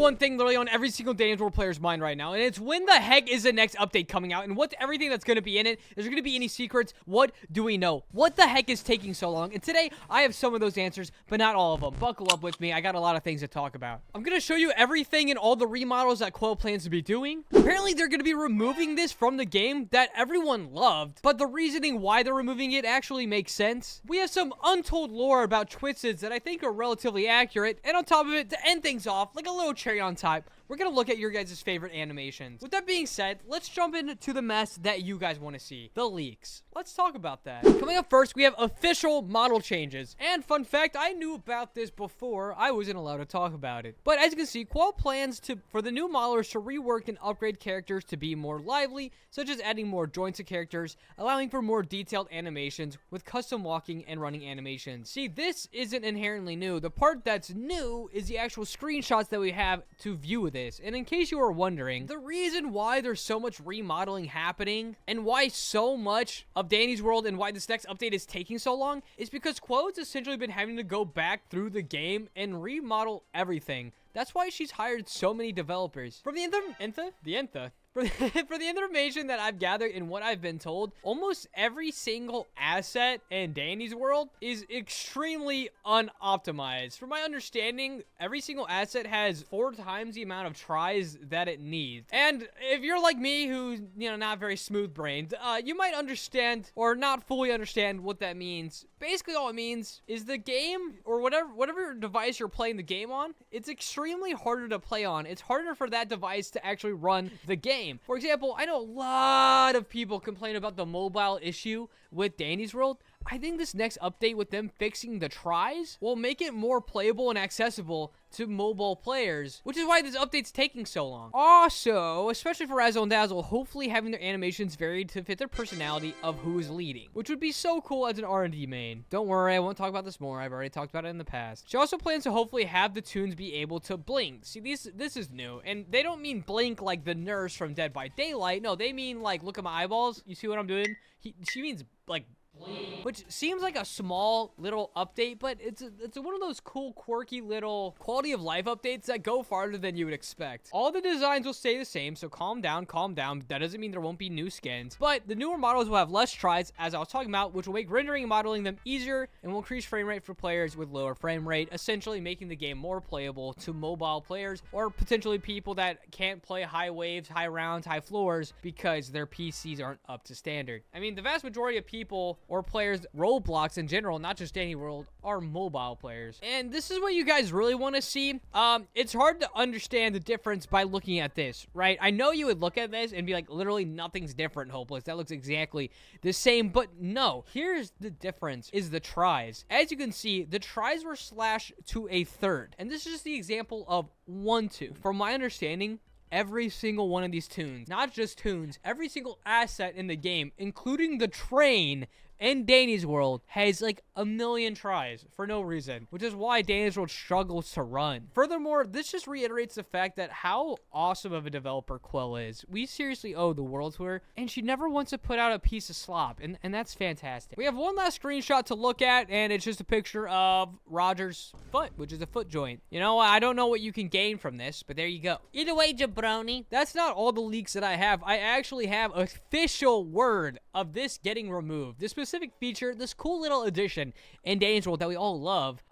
one thing literally on every single Daniels World player's mind right now, and it's when the heck is the next update coming out, and what's everything that's going to be in it? Is there going to be any secrets? What do we know? What the heck is taking so long? And today, I have some of those answers, but not all of them. Buckle up with me. I got a lot of things to talk about. I'm going to show you everything and all the remodels that QWELLL plans to be doing. Apparently, they're going to be removing this from the game that everyone loved, but the reasoning why they're removing it actually makes sense. We have some untold lore about Twitches that I think are relatively accurate, and on top of it, to end things off, like a little cherry on top, we're going to look at your guys' favorite animations. With that being said, let's jump into the mess that you guys want to see. The leaks. Let's talk about that. Coming up first, we have official model changes. And fun fact, I knew about this before. I wasn't allowed to talk about it. But as you can see, QWELLL plans for the new modelers to rework and upgrade characters to be more lively, such as adding more joints to characters, allowing for more detailed animations with custom walking and running animations. See, this isn't inherently new. The part that's new is the actual screenshots that we have to view this. And in case you were wondering, the reason why there's so much remodeling happening and why so much of Danny's World and why this next update is taking so long is because QWELL's essentially been having to go back through the game and remodel everything. That's why she's hired so many developers. From the For the information that I've gathered and what I've been told, almost every single asset in Danny's World is extremely unoptimized. From my understanding, every single asset has 4 times the amount of tries that it needs. And if you're like me, who's, not very smooth-brained, you might understand or not fully understand what that means. Basically, all it means is the game, or whatever device you're playing the game on, it's extremely harder to play on. It's harder for that device to actually run the game. For example, I know a lot of people complain about the mobile issue with Danny's World. I think this next update with them fixing the tries will make it more playable and accessible to mobile players, which is why this update's taking so long. Also, especially for Razzle and Dazzle, hopefully having their animations varied to fit their personality of who is leading, which would be so cool as an R&D main. Don't worry, I won't talk about this more. I've already talked about it in the past. She also plans to hopefully have the tunes be able to blink. See, this is new, and they don't mean blink like the nurse from Dead by Daylight. No, they mean like, look at my eyeballs. You see what I'm doing? She means like which seems like a small little update, but it's one of those cool, quirky little quality of life updates that go farther than you would expect. All the designs will stay the same, so calm down, calm down. That doesn't mean there won't be new skins, but the newer models will have less tries, as I was talking about, which will make rendering and modeling them easier and will increase frame rate for players with lower frame rate, essentially making the game more playable to mobile players or potentially people that can't play high waves, high rounds, high floors because their PCs aren't up to standard. I mean, the vast majority of people or players, Roblox in general, not just Danny World, are mobile players. And this is what you guys really want to see. It's hard to understand the difference by looking at this, right? I know you would look at this and be like, literally nothing's different, Hopeless. That looks exactly the same, but no. Here's the difference, is the tries. As you can see, the tries were slashed to a third. And this is just the example of 1 2. From my understanding, every single one of these tunes, not just tunes, every single asset in the game, including the train in Danny's World, has like 1 million tries for no reason, which is why Danny's World struggles to run. Furthermore, this just reiterates the fact that how awesome of a developer QWELLL is. We seriously owe the world to her, and she never wants to put out a piece of slop, and that's fantastic. We have one last screenshot to look at, and it's just a picture of Roger's foot, which is a foot joint. I don't know what you can gain from this, but there you go. Either way, jabroni. That's not all the leaks that I have. I actually have official word of this getting removed. This specific feature, this cool little addition in Danny's World that we all love,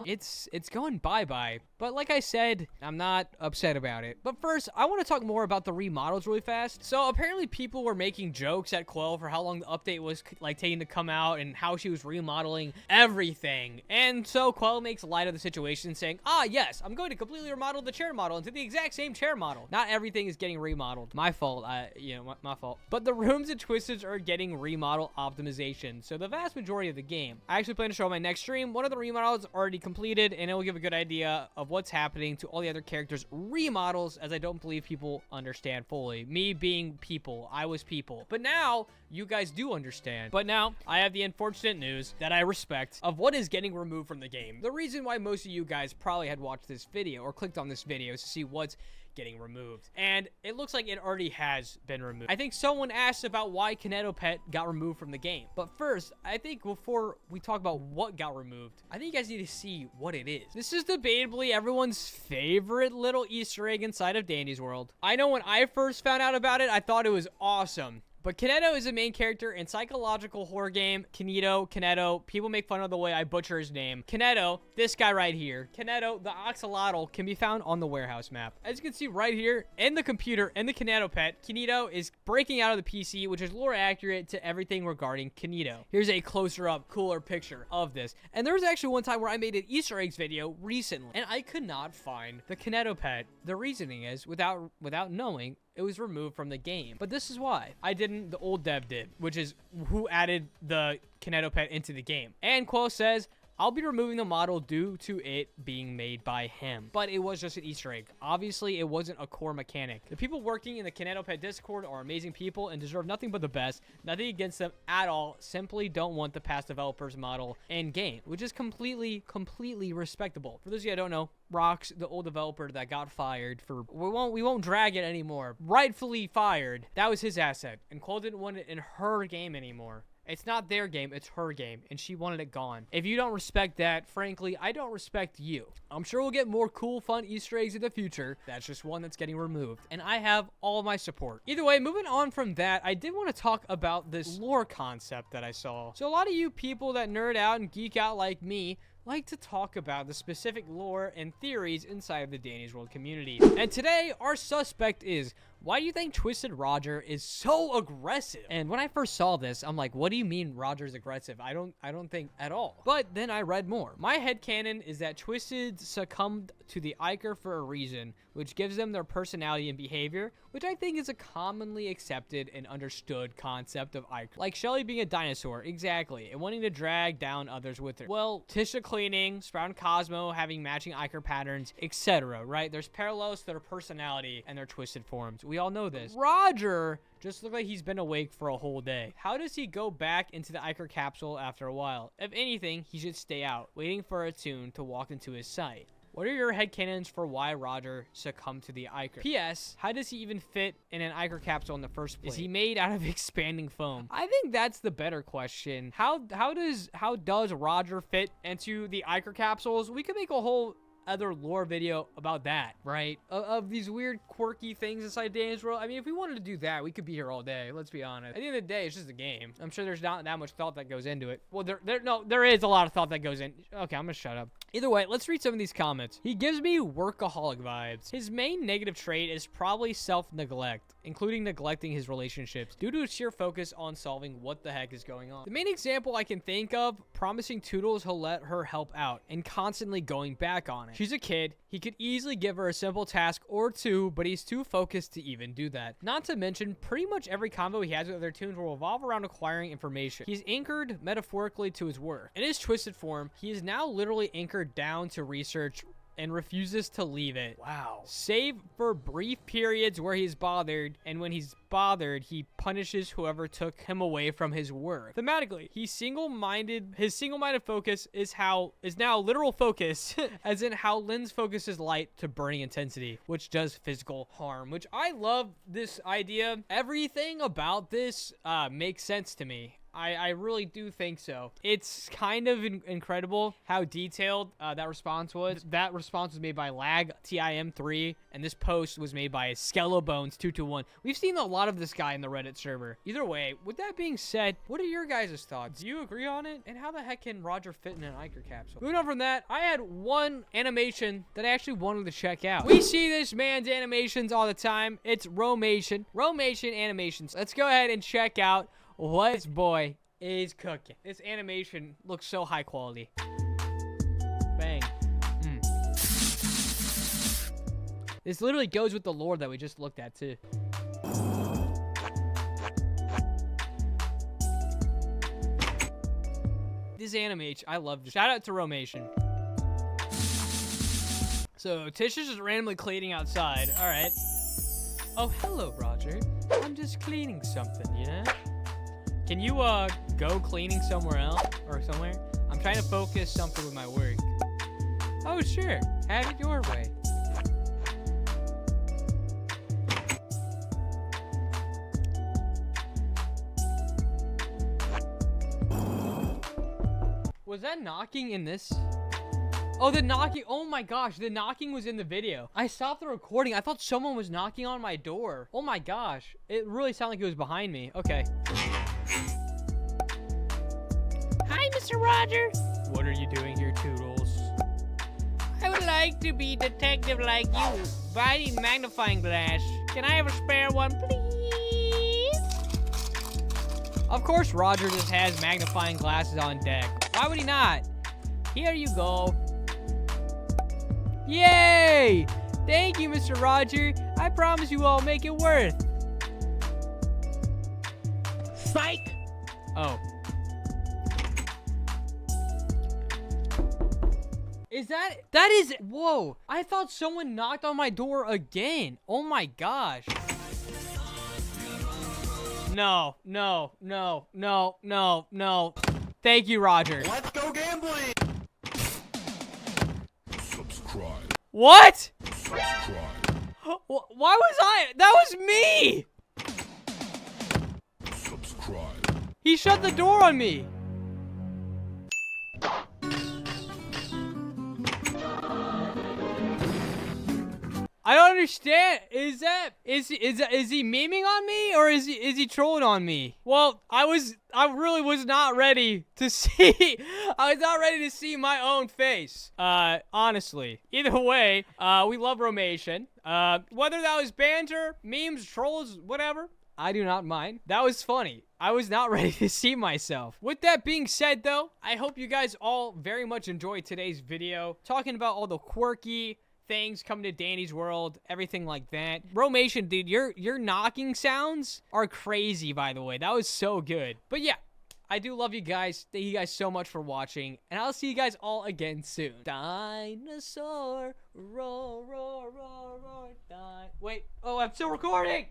it's going bye-bye. But like I said, I'm not upset about it. But first, I want to talk more about the remodels really fast. So apparently people were making jokes at QWELLL for how long the update was like taking to come out and how she was remodeling everything. And so QWELLL makes light of the situation, saying, yes, I'm going to completely remodel the chair model into the exact same chair model. Not everything is getting remodeled. My fault. My fault. But the rooms and twists are getting remodel optimization. So the vast majority of the game. I actually plan to show on my next stream. One of the remodels already completed, and it will give a good idea of what's happening to all the other characters' remodels, as I don't believe people understand fully. Me being people. I was people. But now, you guys do understand. But now, I have the unfortunate news that I respect of what is getting removed from the game. The reason why most of you guys probably had watched this video or clicked on this video is to see what's getting removed. And it looks like it already has been removed. I think someone asked about why Kineto Pet got removed from the game. But first, I think before we talk about what got removed, I think you guys need to see what it is. This is debatably everyone's favorite little Easter egg inside of Dandy's World. I know when I first found out about it, I thought it was awesome. But Kineto is a main character in psychological horror game, Kineto. People make fun of the way I butcher his name. Kineto, this guy right here. Kineto, the axolotl, can be found on the warehouse map. As you can see right here, in the computer, in the Kineto Pet, Kineto is breaking out of the PC, which is lore accurate to everything regarding Kineto. Here's a closer up, cooler picture of this. And there was actually one time where I made an Easter eggs video recently, and I could not find the Kineto Pet. The reasoning is, without knowing, it was removed from the game. But this is why. I didn't, the old dev did, which is who added the Kineto Pet into the game. And Quell says, I'll be removing the model due to it being made by him. But it was just an Easter egg. Obviously, it wasn't a core mechanic. The people working in the Kineto Pet Discord are amazing people and deserve nothing but the best. Nothing against them at all. Simply don't want the past developer's model in game, which is completely respectable. For those of you that don't know, Rox, the old developer that got fired for, we won't drag it anymore, rightfully fired, that was his asset. And Quell didn't want it in her game anymore. It's not their game, it's her game, and she wanted it gone. If you don't respect that, frankly, I don't respect you. I'm sure we'll get more cool, fun Easter eggs in the future. That's just one that's getting removed, and I have all my support. Either way, moving on from that, I did want to talk about this lore concept that I saw. So a lot of you people that nerd out and geek out like me like to talk about the specific lore and theories inside of the Danny's World community. And today, our suspect is, why do you think Twisted Roger is so aggressive? And when I first saw this, I'm like, what do you mean Roger's aggressive? I don't think at all. But then I read more. My headcanon is that Twisted succumbed to the Iker for a reason, which gives them their personality and behavior, which I think is a commonly accepted and understood concept of Iker. Like Shelly being a dinosaur, exactly, and wanting to drag down others with her. Well, Tisha cleaning, Sprout and Cosmo having matching Iker patterns, etc., right? There's parallels to their personality and their twisted forms. We all know this. Roger just looked like he's been awake for a whole day. How does he go back into the Iker capsule after a while? If anything, he should stay out, waiting for a tune to walk into his sight. What are your headcanons for why Roger succumbed to the Iker? P.S. How does he even fit in an Iker capsule in the first place? Is he made out of expanding foam? I think that's the better question. How does Roger fit into the Iker capsules? We could make a whole other lore video about that, right? Of these weird, quirky things inside Danny's World. I mean, if we wanted to do that, we could be here all day. Let's be honest. At the end of the day, it's just a game. I'm sure there's not that much thought that goes into it. Well, there is a lot of thought that goes in. Okay, I'm gonna shut up. Either way, let's read some of these comments. He gives me workaholic vibes. His main negative trait is probably self-neglect, including neglecting his relationships due to his sheer focus on solving what the heck is going on. The main example I can think of, promising Toodles he'll let her help out and constantly going back on it. She's a kid. He could easily give her a simple task or two, but he's too focused to even do that. Not to mention, pretty much every convo he has with other toons will revolve around acquiring information. He's anchored metaphorically to his work. In his twisted form, he is now literally anchored down to research and refuses to leave it. Wow. Save for brief periods where he's bothered, and when he's bothered, he punishes whoever took him away from his work. Thematically, his single-minded focus is now literal focus, as in how Lynn's focuses light to burning intensity, which does physical harm, which I love this idea. Everything about this makes sense to me. I really do think so. It's kind of incredible how detailed that response was. That response was made by LagTIM3, and this post was made by Skellobones221. We've seen a lot of this guy in the Reddit server. Either way, with that being said, what are your guys' thoughts? Do you agree on it? And how the heck can Roger fit in an Iker capsule? Moving on from that, I had one animation that I actually wanted to check out. We see this man's animations all the time. It's Romation. Romation animations. Let's go ahead and check out what this boy is cooking. This animation looks so high quality. Bang. This literally goes with the lore that we just looked at too. This animation, I love this. Shout out to Romation. So Tisha's just randomly cleaning outside. All right. Oh, hello, Roger. I'm just cleaning something, you know? Can you go cleaning somewhere else or somewhere? I'm trying to focus something with my work. Oh, sure. Have it your way. Was that knocking in this? Oh, the knocking. Oh my gosh, the knocking was in the video. I stopped the recording. I thought someone was knocking on my door. Oh my gosh. It really sounded like it was behind me. Okay. Hi, Mr. Roger. What are you doing here, Toodles? I would like to be detective like you. Buy a magnifying glass. Can I have a spare one, please? Of course, Roger just has magnifying glasses on deck. Why would he not? Here you go. Yay! Thank you, Mr. Roger. I promise you I'll make it worth. Psych! Oh. That is, whoa. I thought someone knocked on my door again. Oh my gosh. No. Thank you, Roger. Let's go gambling! Subscribe. What? Subscribe. Why was I? That was me! Subscribe. He shut the door on me. I don't understand. Is he memeing on me, or is he trolling on me? Well, I really was not ready to see. I was not ready to see my own face. Honestly. Either way, we love Romation. Whether that was banter, memes, trolls, whatever, I do not mind. That was funny. I was not ready to see myself. With that being said, though, I hope you guys all very much enjoyed today's video, talking about all the quirky things coming to Danny's world, everything like that. Romation, dude, your knocking sounds are crazy, by the way. That was so good. But yeah, I do love you guys. Thank you guys so much for watching, and I'll see you guys all again soon. Dinosaur, roar, roar, roar, roar, wait. Oh, I'm still recording.